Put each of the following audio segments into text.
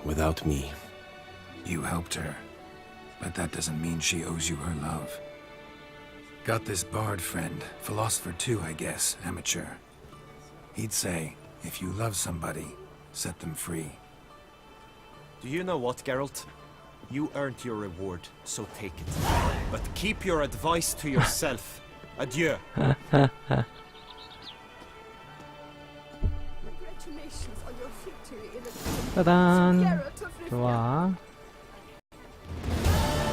without me. You helped her, but that doesn't mean she owes you her love. Got this bard friend, philosopher too, I guess, amateur. He'd say, if you love somebody, set them free. Do you know what, Geralt? You earned your reward, so take it. But keep your advice to yourself. Adieu. 짜잔. 좋아.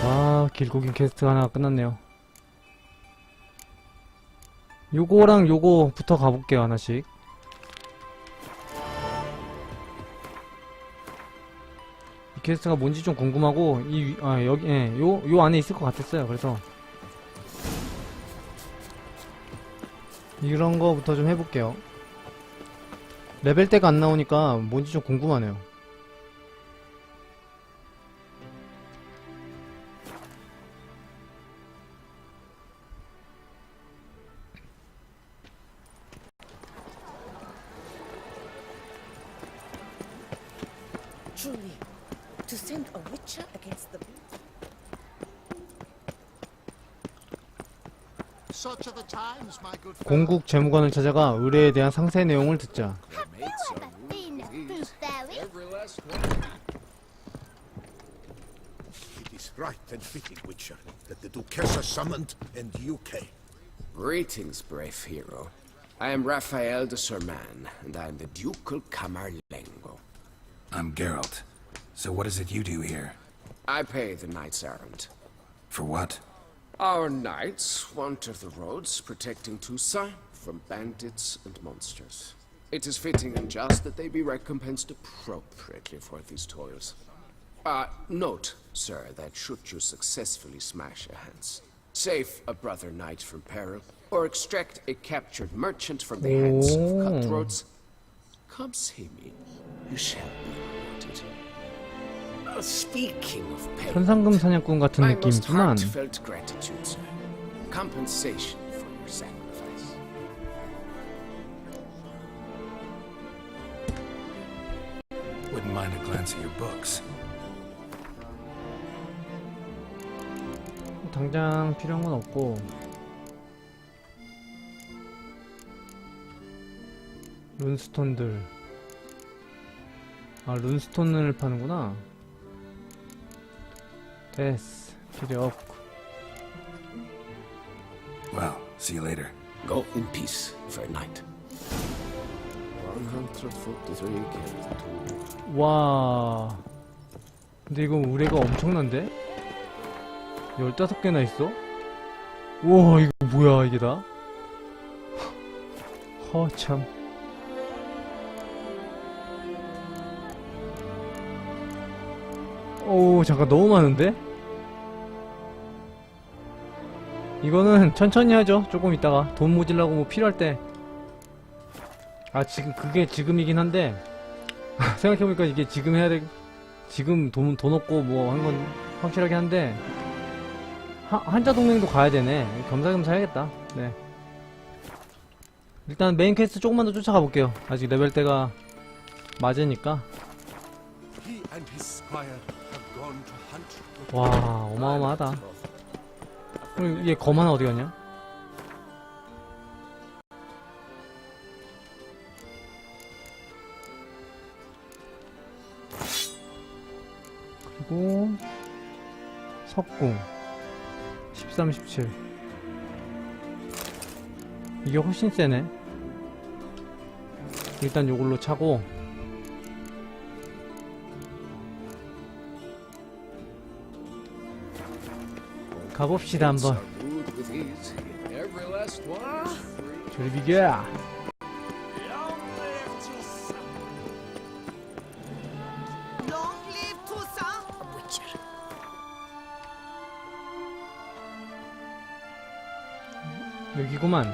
와, 길고 긴 퀘스트 하나 끝났네요. 요거랑 요거부터 가볼게요, 하나씩. 이 퀘스트가 뭔지 좀 궁금하고, 여기, 요 안에 있을 것 같았어요. 그래서 이런 거부터 좀 해볼게요. 레벨대가 안 나오니까 뭔지 좀 궁금하네요. Truly, to send a witcher against the 공국 재무관을 찾아가 의뢰에 대한 상세 내용을 듣자. It is right and fitting, Witcher, that the Duchess is summoned and you came. Greetings, brave hero. I am Raphael de Serman, and I am the Ducal Camarlengo. I'm Geralt. So what is it you do here? I pay the knight's errand. For what? Our knights wander the roads, protecting Toussaint from bandits and monsters. It is fitting and just that they be recompensed appropriately for these toils. Note, sir, that should you successfully smash a hands, save a brother knight from peril, or extract a captured merchant from the hands of cutthroats, come see me. You shall be rewarded. Speaking of payment, 현상금 사냥꾼 같은 my most 느낌이지만 heartfelt gratitude, sir. Compensation for your sacrifice. Wouldn't mind a glance at your books. 당장 필요한 건 없고, 룬스톤들. 룬스톤을 파는구나. 됐어. 필요 없고. Well, see you later. Go in peace, fair knight. 143 killed. 와. 근데 이거 의뢰가 엄청난데? 15개나 있어? 우와, 이거 뭐야, 이게 다? 참. 오, 잠깐, 너무 많은데? 이거는 천천히 하죠. 조금 있다가. 돈 모질라고 뭐 필요할 때. 그게 지금이긴 한데, 생각해보니까 이게 지금 해야 지금 돈 없고 뭐 한 건 확실하긴 한데, 한자 동맹도 가야 되네. 겸사겸사 해야겠다. 네. 일단 메인 퀘스트 조금만 더 쫓아가 볼게요. 아직 레벨대가 맞으니까. 와, 어마어마하다. 그럼 얘 검 하나 어디 갔냐? 그리고 석궁 13, 17. 이게 훨씬 세네. 일단 요걸로 차고, 가봅시다 한번. 저리 비겨. 여기구만.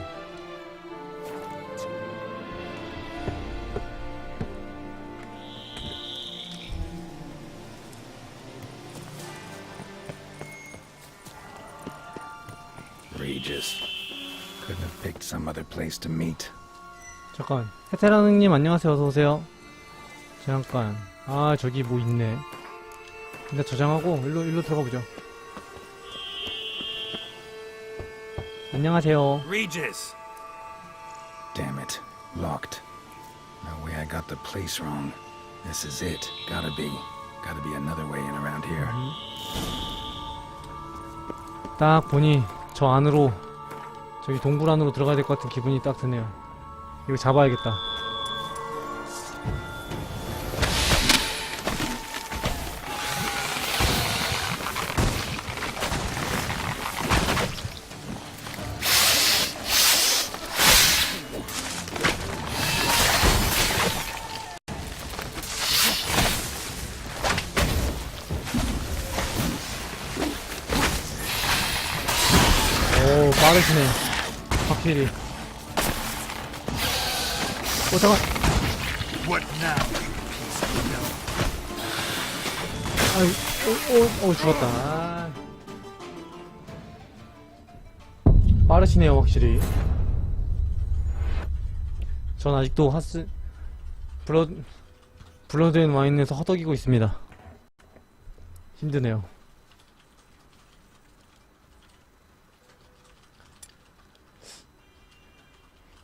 Regis. Couldn't have picked some other place to meet. 잠깐. 헤테라능님 안녕하세요. 어서오세요. 잠깐. 아, 저기 뭐 있네. 일단 저장하고 일로 들어가 보죠. 안녕하세요. Regis! Damn it. Locked. No way I got the place wrong. This is it. Gotta be another way in around here. 딱 보니 저 안으로, 저기 동굴 안으로 들어가야 될 것 같은 기분이 딱 드네요. 이거 잡아야겠다. 오, 빠르시네. 확실히. 잠깐. What now? 아이, 죽었다. 아. 빠르시네요, 확실히. 전 아직도 블러드 앤 와인에서 허덕이고 있습니다. 힘드네요.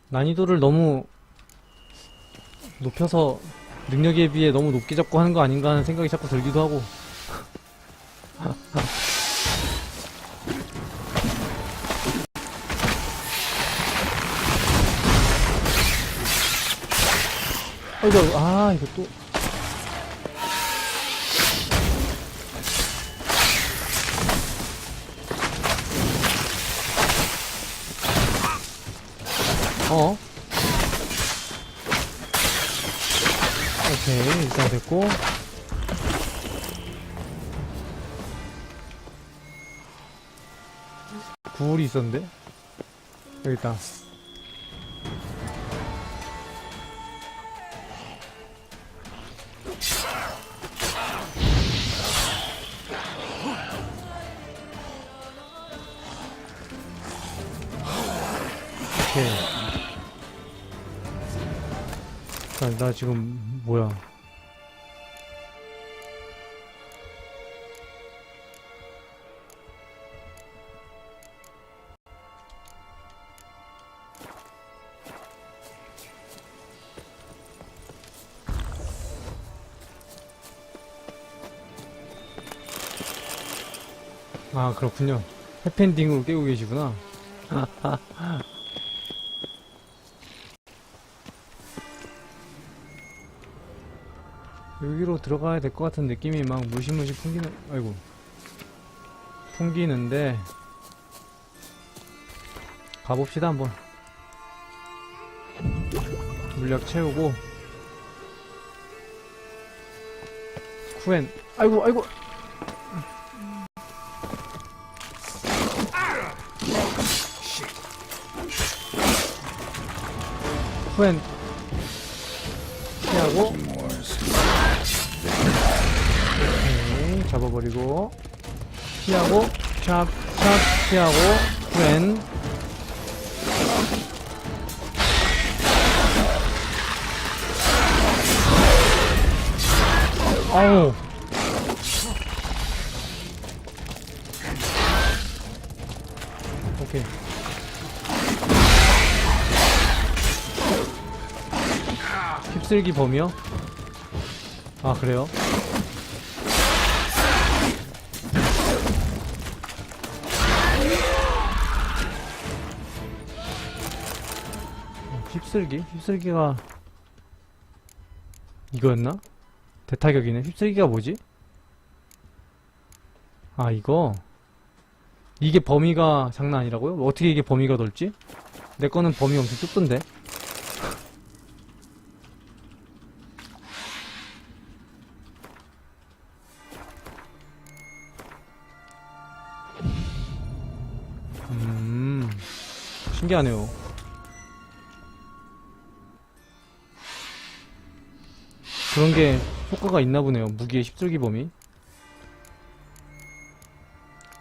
난이도를 너무 높여서 능력에 비해 너무 높게 잡고 하는 거 아닌가 하는 생각이 자꾸 들기도 하고. 아이고, 이거 또. 오케이, 일단 됐고. 굴이 있었는데? 여기 있다. 오케이. 나 지금 뭐야? 아, 그렇군요. 해피엔딩으로 깨고 계시구나. 여기로 들어가야 될 것 같은 느낌이 막 무시무시 풍기는데 가봅시다. 한번 물약 채우고 후엔 아이고 후엔 피하고 오케이, 잡아버리고 피하고 촥촥 피하고 후엔 아우 오케이 휩쓸기 범위요? 아 그래요? 휩쓸기가 이거였나? 대타격이네. 휩쓸기가 뭐지? 아 이거 이게 범위가 장난 아니라고요? 어떻게 이게 범위가 넓지? 내 거는 범위 엄청 좁던데. 신기하네요. 그런 게 효과가 있나 보네요. 무기의 휩쓸기 범위.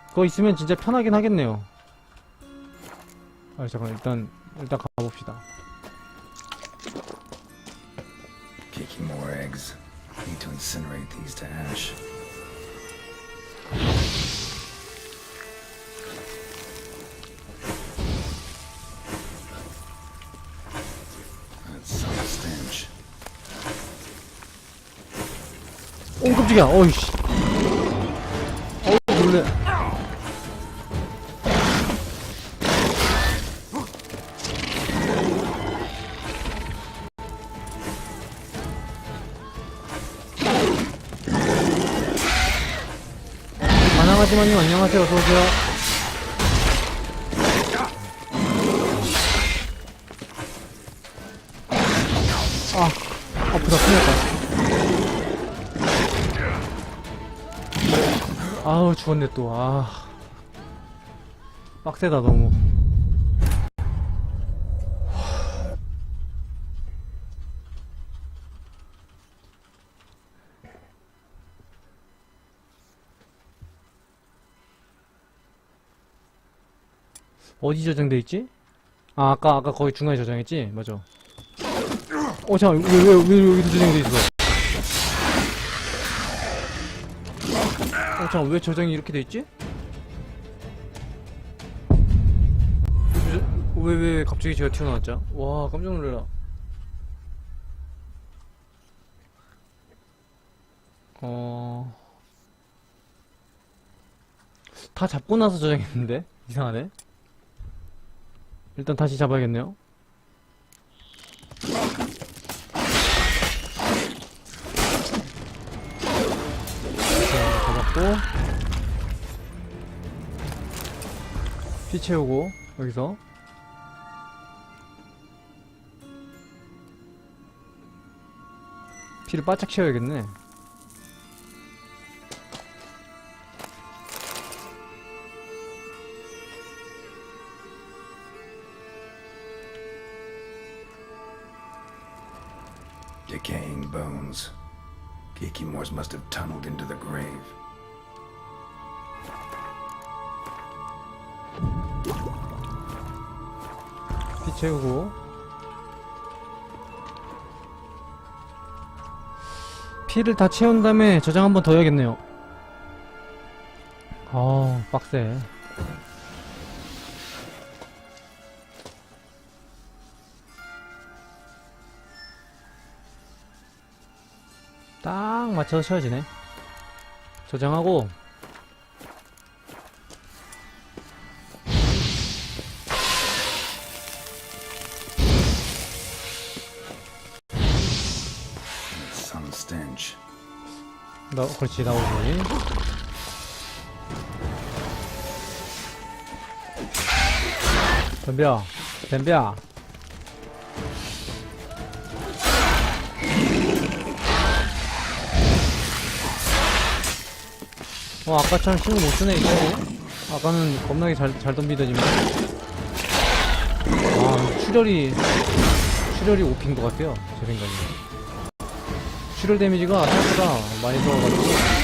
그거 있으면 진짜 편하긴 하겠네요. 아 잠깐 일단 가봅시다. Kicking more eggs. Need to incinerate these to ash. That's some stench. 오 깜짝이야. 어이씨. 놀래. 가능하지만요. 안녕하세요. 어서오세요. 아, 아프다. 큰일 났다. 아우, 죽었네, 또. 아. 빡세다, 너무. 어디 저장돼 있지? 아, 아까 거기 중간에 저장했지? 맞아. 잠깐, 왜 여기도 저장돼 있어? 잠깐, 왜 저장이 이렇게 돼 있지? 왜 갑자기 제가 튀어나왔죠? 와, 깜짝 놀래라. 다 잡고 나서 저장했는데? 이상하네. 일단 다시 잡아야겠네요. 잡았고 피 채우고 여기서 피를 바짝 채워야겠네. Decaying bones. Geekymores must have tunneled into the grave. 피 채우고 피를 다 채운 다음에 저장 한번 더 해야겠네요. 빡세. 딱 맞춰서 채워지네. 저장하고 Some stench. 그렇지, 나오지. 덤벼. 아까처럼 힘을 못 쓰네, 이거. 아까는 겁나게 잘 덤비더니만. 출혈이 5피인 것 같아요, 제 생각에. 출혈 데미지가 생각보다 많이 들어가가지고.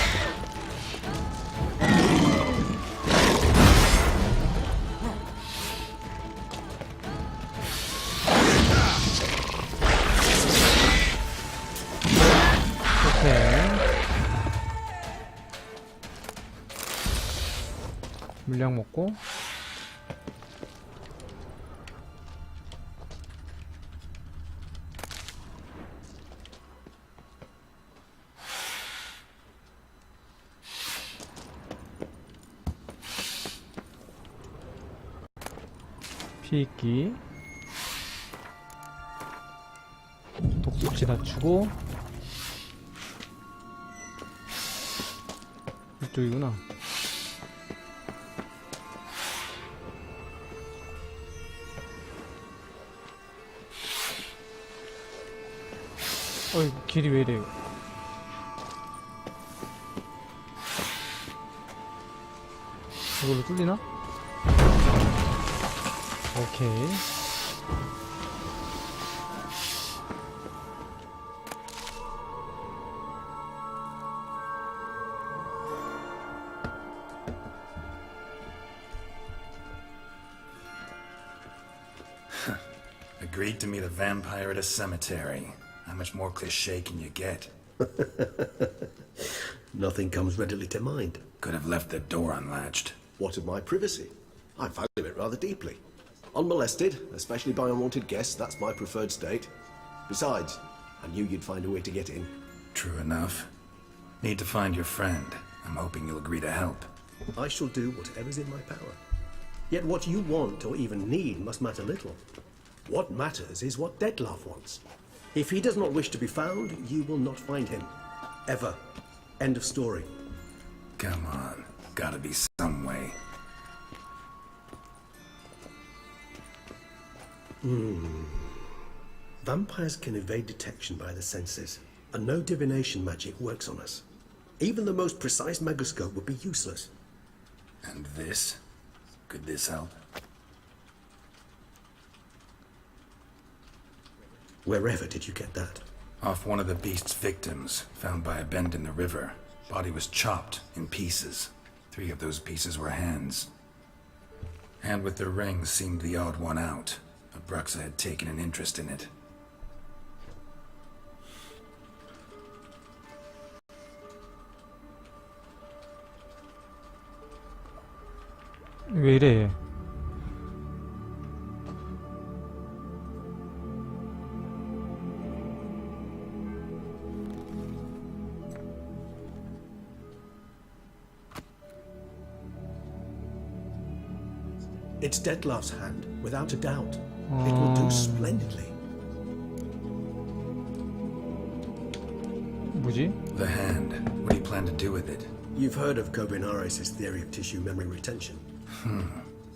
물량 먹고 피익기 독수치 낮추고 이쪽이구나. 길이 왜 이래요? 이걸로 뚫리나? 오케이. Agreed to meet a vampire at a cemetery. How much more cliché can you get? Nothing comes readily to mind. Could have left the door unlatched. What of my privacy? I value it rather deeply. Unmolested, especially by unwanted guests, that's my preferred state. Besides, I knew you'd find a way to get in. True enough. Need to find your friend. I'm hoping you'll agree to help. I shall do whatever's in my power. Yet what you want or even need must matter little. What matters is what Detlef wants. If he does not wish to be found, you will not find him. Ever. End of story. Come on. Gotta be some way. Vampires can evade detection by the senses, and no divination magic works on us. Even the most precise megoscope would be useless. And this? Could this help? Wherever did you get that? Off one of the beast's victims, found by a bend in the river. Body was chopped in pieces. 3 of those pieces were hands. Hand with the ring seemed the odd one out. Abruxa had taken an interest in it. 왜 이래? It's Detlef's hand, without a doubt. It will do splendidly. 뭐지? The hand. What do you plan to do with it? You've heard of Kobinares' theory of tissue memory retention.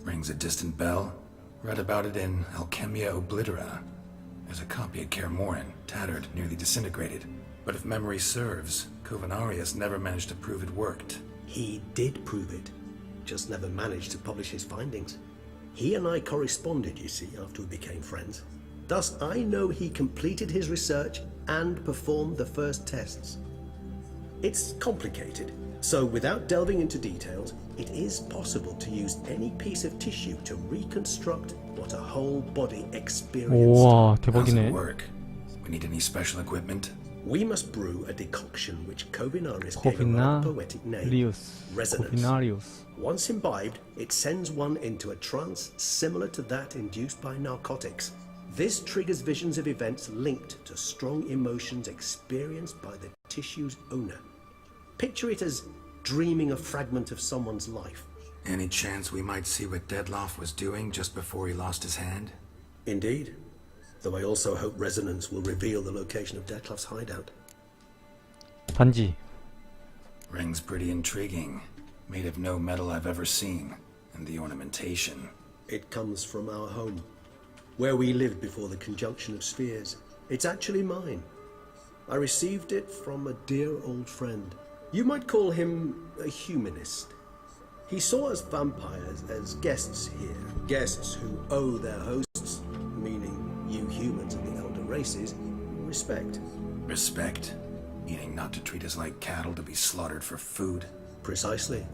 Rings a distant bell. Read about it in Alchemia Oblitera. There's a copy of Kermorin, tattered, nearly disintegrated. But if memory serves, Kobinares never managed to prove it worked. He did prove it, just never managed to publish his findings. He and I corresponded, you see, after we became friends. Thus, I know he completed his research and performed the first tests. It's complicated, so without delving into details, it is possible to use any piece of tissue to reconstruct what a whole body experienced. 우와, How's 대박이네. it work? We need any special equipment? We must brew a decoction which Kobinares gave a rather poetic name, resonance. 코비나리우스. Once imbibed, it sends one into a trance similar to that induced by narcotics. This triggers visions of events linked to strong emotions experienced by the tissue's owner. Picture it as dreaming a fragment of someone's life. Any chance we might see what Detlef was doing just before he lost his hand? Indeed. Though I also hope resonance will reveal the location of Detlef's hideout. 반지. Ring's pretty intriguing. Made of no metal I've ever seen. And the ornamentation. It comes from our home, where we lived before the conjunction of spheres. It's actually mine. I received it from a dear old friend. You might call him a humanist. He saw us vampires as guests here, guests who owe their hosts, meaning you humans and the elder races, respect. Respect? Meaning not to treat us like cattle to be slaughtered for food? Precisely.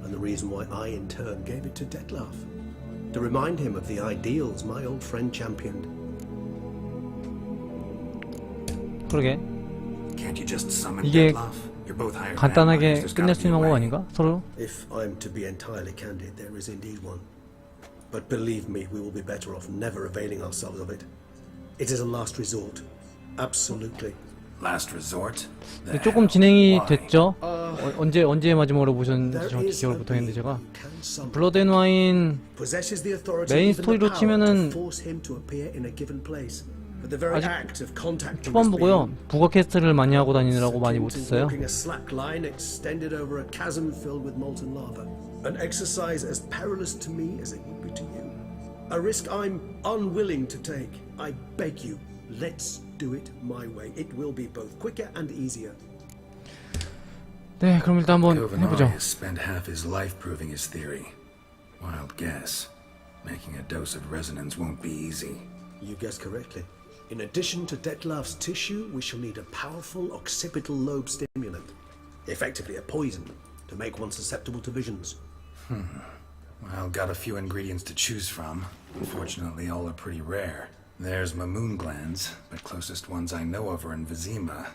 And the reason why I in turn gave it to Detlef. To remind him of the ideals my old friend championed. 그러게. Can't you just summon 이게 Detlef? You're both hired 간단하게 vampires. There's 끝낼 gotta 수 be a 있는 방법 way. 아닌가? 서로? If I'm to be entirely candid, there is indeed one. But believe me, we will be better off never availing ourselves of it. It is a last resort. Absolutely. Last resort? The 근데 조금 hell? 진행이 Why? 됐죠? 언제 마지막으로 보셨는지 There 정확히 is 기억을 a 못하겠는데 being 제가 who can summon, 블러드 앤 와인 possesses the authority, 메인 even the 스토리로 power 치면은 to force him to appear in a given place. But the very 아직 act of contacting 초반 this 보고요. being 북어 캐스트를 많이 하고 다니느라고 많이 akin to 못했어요. walking a slack line extended over a chasm filled with molten lava. An exercise as perilous to me as it would be to you. A risk I'm unwilling to take. I beg you, let's do it my way. It will be both quicker and easier. 네, 그럼 일단 한번 해보죠. Kobinares spent half his life proving his theory. Wild guess. Making a dose of resonance won't be easy. You guessed correctly. In addition to Detlef's tissue, we shall need a powerful occipital lobe stimulant. Effectively a poison, to make one susceptible to visions. Well, got a few ingredients to choose from. Unfortunately, all are pretty rare. There's Mamoon glands, but closest ones I know of are in Vizima.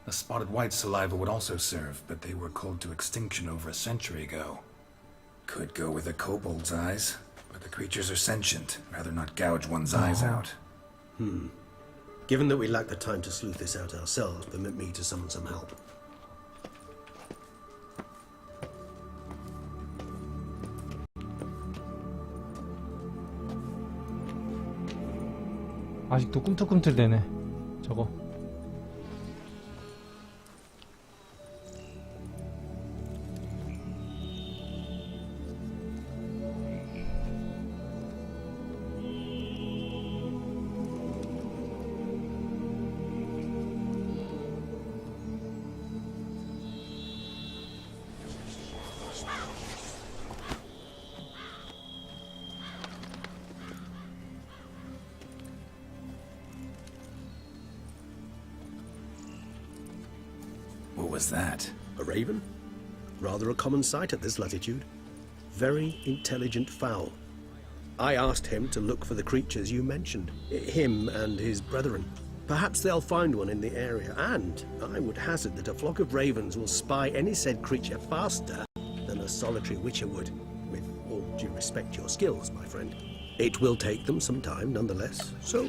A spotted white saliva would also serve, but they were cold to extinction over a century ago. Could go with a kobold's eyes, but the creatures are sentient. Rather not gouge one's eyes out. Given that we lack the time to sleuth this out ourselves, permit me to summon some help. 아직도 꿈틀꿈틀대네 저거. What was that? A raven? Rather a common sight at this latitude. Very intelligent fowl. I asked him to look for the creatures you mentioned. Him and his brethren. Perhaps they'll find one in the area, and I would hazard that a flock of ravens will spy any said creature faster than a solitary witcher would. With all due respect to your skills, my friend. It will take them some time, nonetheless. So,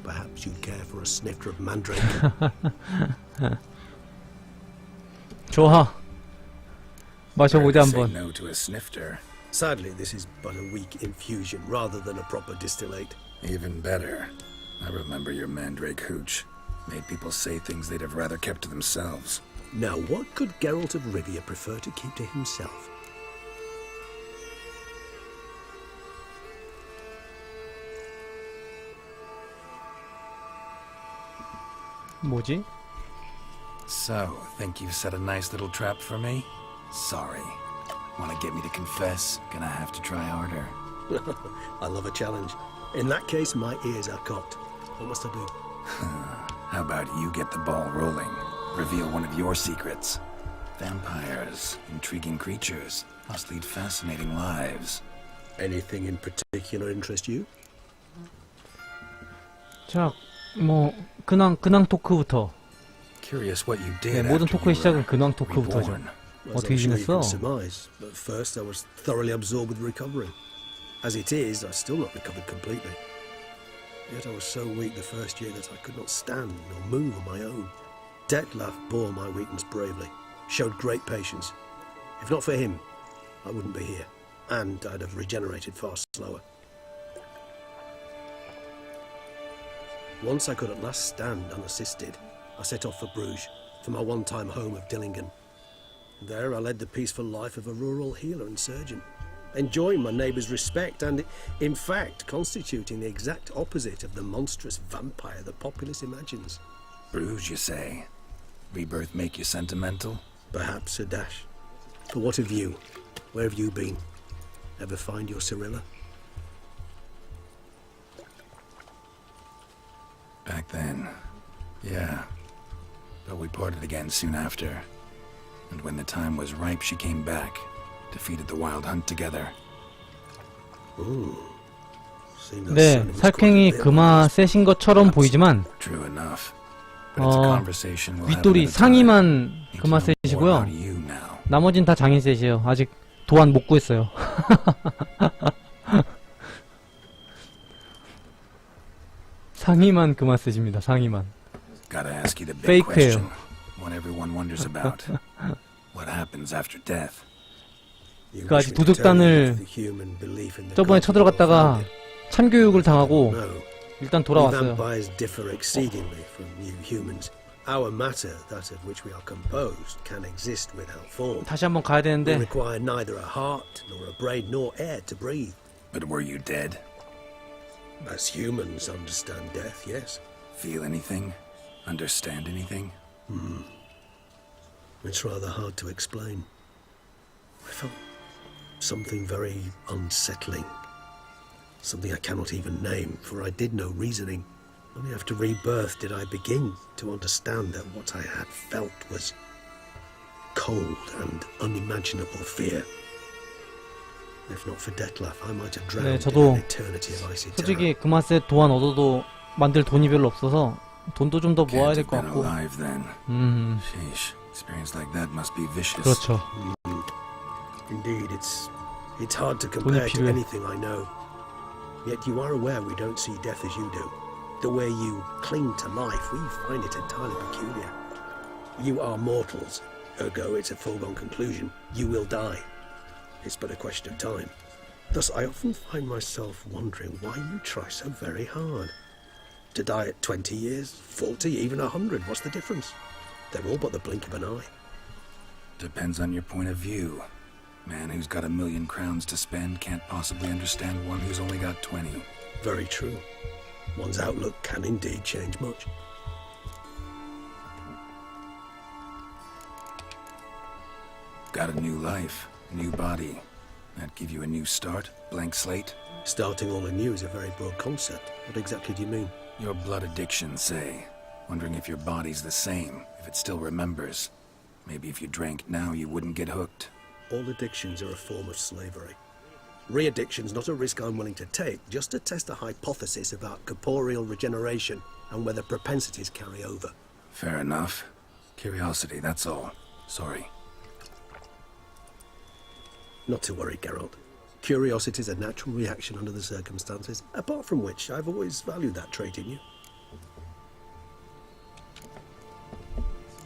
perhaps you'd care for a snifter of mandrake. 좋아. 마셔보자 Hard to say 한번. no to a snifter. Sadly, this is but a weak infusion rather than a proper distillate. Even better. I remember your mandrake hooch. Made people say things they'd have rather kept to themselves. Now, what could Geralt of Rivia prefer to keep to himself? 뭐지? So, think you've set a nice little trap for me? Sorry. Wanna get me to confess? Gonna have to try harder. I love a challenge. In that case, my ears are cocked. What must I do? How about you get the ball rolling? Reveal one of your secrets. Vampires, intriguing creatures, must lead fascinating lives. Anything in particular interest you? 자, 뭐 근황 토크부터. Curious what you 네, did 모든 after 토크의 you 시작은 were 근황 토크부터죠. reborn. As 어떻게 I'm sure you 지냈어? can surmise, but first I was thoroughly absorbed with recovering. As it is, I've still not recovered completely. Yet I was so weak the first year that I could not stand nor move on my own. Detlef bore my weakness bravely, showed great patience. If not for him, I wouldn't be here, and I'd have regenerated far slower. Once I could at last stand unassisted, I set off for Bruges, for my one-time home of Dillingen. There I led the peaceful life of a rural healer and surgeon, enjoying my neighbours' respect and, in fact, constituting the exact opposite of the monstrous vampire the populace imagines. Bruges, you say? Rebirth make you sentimental? Perhaps a dash. But what of you? Where have you been? Ever find your Cyrilla? Back then, yeah. But we parted again soon after. And when the time was ripe, she came back. Defeated the wild hunt together. 네, 살쾡이 그마 세신 것처럼 보이지만 True enough. But it's a conversation we'll have 윗돌이 another time. 상의만 Need to 그마 know more 셋이고요. about you now. 나머진 다 장인 셋이에요. 아직 도안 못 구했어요. 상의만 그마 셋입니다. 상의만. Gotta ask you the big Fake예요. question. One everyone wonders about. What happens after death? 그 아직 도둑단을 저번에 쳐들어갔다가 참교육을 당하고 일단 돌아왔어요. Vampires differ exceedingly from you humans. Our matter, that of which we are composed, can exist without form. 다시 한번 가야 We 되는데 require neither a heart, nor a brain, nor air to breathe. But were you dead? As humans understand death, yes. Feel anything? Understand anything? It's rather hard to explain. I felt something very unsettling. Something I cannot even name, for I did no reasoning. Only after rebirth did I begin to understand that what I had felt was cold and unimaginable fear. If not for Detlef, I might have drowned 저도 in an eternity of icy terror. 솔직히 그마셋 도안 얻어도 만들 돈이 별로 없어서 돈도 좀 더 모아야 Can't 될 have 것 been 같고. alive then. Sheesh. Experience like that must be vicious. 그렇죠. Indeed, it's hard to compare to 필요해. anything I know. Yet you are aware we don't see death as you do. The way you cling to life, we find it entirely peculiar. You are mortals, ergo it's a foregone conclusion. You will die. It's but a question of time. Thus, I often find myself wondering why you try so very hard. To die at 20 years, 40, even 100, what's the difference? They're all but the blink of an eye. Depends on your point of view. Man who's got 1,000,000 crowns to spend can't possibly understand one who's only got 20. Very true. One's outlook can indeed change much. Got a new life, new body. That give you a new start, blank slate? Starting all anew is a very broad concept. What exactly do you mean? Your blood addiction, say. Wondering if your body's the same, if it still remembers. Maybe if you drank now, you wouldn't get hooked. All addictions are a form of slavery. Re-addiction's not a risk I'm willing to take, just to test a hypothesis about corporeal regeneration and whether propensities carry over. Fair enough. Curiosity, that's all. Sorry. Not to worry, Geralt. Curiosity is a natural reaction under the circumstances, apart from which I've always valued that trait in you.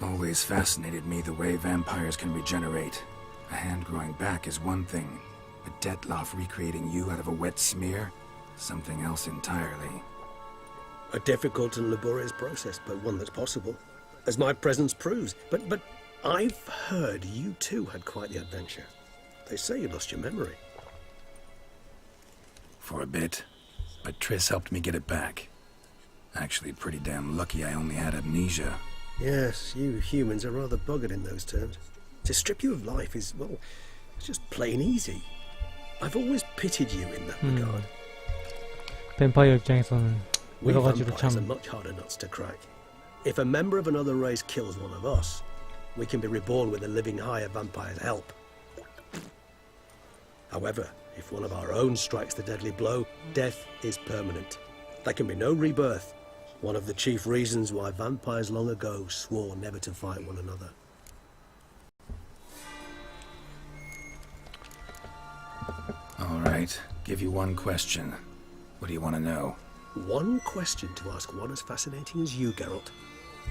Always fascinated me the way vampires can regenerate. A hand growing back is one thing, but Detloff recreating you out of a wet smear? Something else entirely. A difficult and laborious process, but one that's possible, as my presence proves. But I've heard you too had quite the adventure. They say you lost your memory. For a bit, but Triss helped me get it back. Actually, pretty damn lucky I only had amnesia. Yes, you humans are rather buggered in those terms. To strip you of life is, well, it's just plain easy. I've always pitied you in that regard. 뱀파이어 입장에서는 We 여러 가지로 vampires are 참 much harder nuts to crack. If a member of another race kills one of us, we can be reborn with a living higher vampire's help. However, if one of our own strikes the deadly blow, death is permanent. There can be no rebirth. One of the chief reasons why vampires long ago swore never to fight one another. All right, give you one question. What do you want to know? One question to ask one as fascinating as you, Geralt.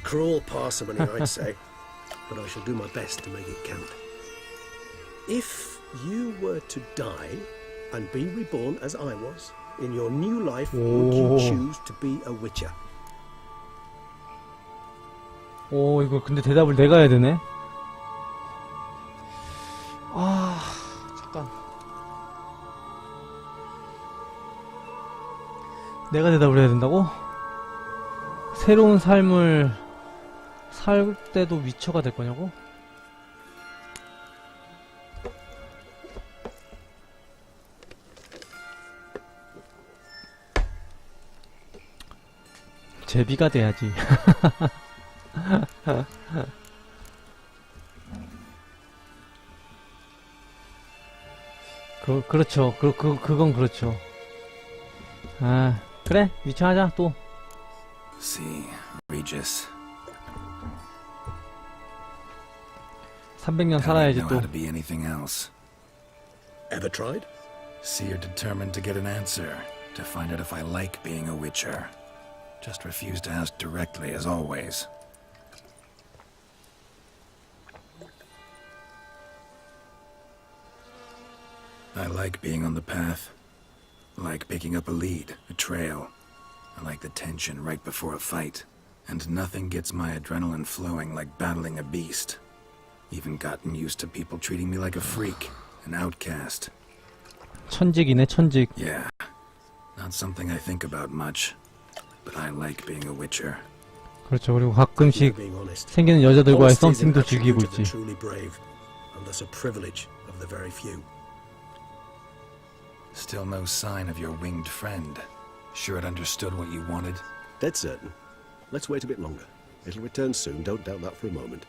Cruel parsimony, I'd say, but I shall do my best to make it count. If you were to die and be reborn as I was, in your new life, would you choose to be a witcher? 오 이거 근데 대답을 내가 해야 되네. 아 잠깐. 내가 대답을 해야 된다고? 새로운 삶을 살 때도 위쳐가 될 거냐고? 제비가 돼야지. 그렇죠. 그건 그렇죠. 아, 그래. 위쳐하자, 또. See, Regis. 300년 How do you 살아야지, know 또. how to be anything else? Ever tried? See, you're determined to get an answer, to find out if I like being a witcher. Just refuse to ask directly, as always. I like being on the path. I like picking up a lead, a trail. I like the tension right before a fight. And nothing gets my adrenaline flowing like battling a beast. Even gotten used to people treating me like a freak, an outcast. 천직이네, 천직. Yeah, not something I think about much. But I like being a witcher. 그렇죠. 그리고 가끔씩 Being honest. 생기는 여자들과의 Honesty is an 썸씽도 즐기고 attribute of the 있지. truly brave, and thus a privilege of the very few. Still no sign of your winged friend. Sure it understood what you wanted? Dead certain. Let's wait a bit longer. It'll return soon, don't doubt that for a moment.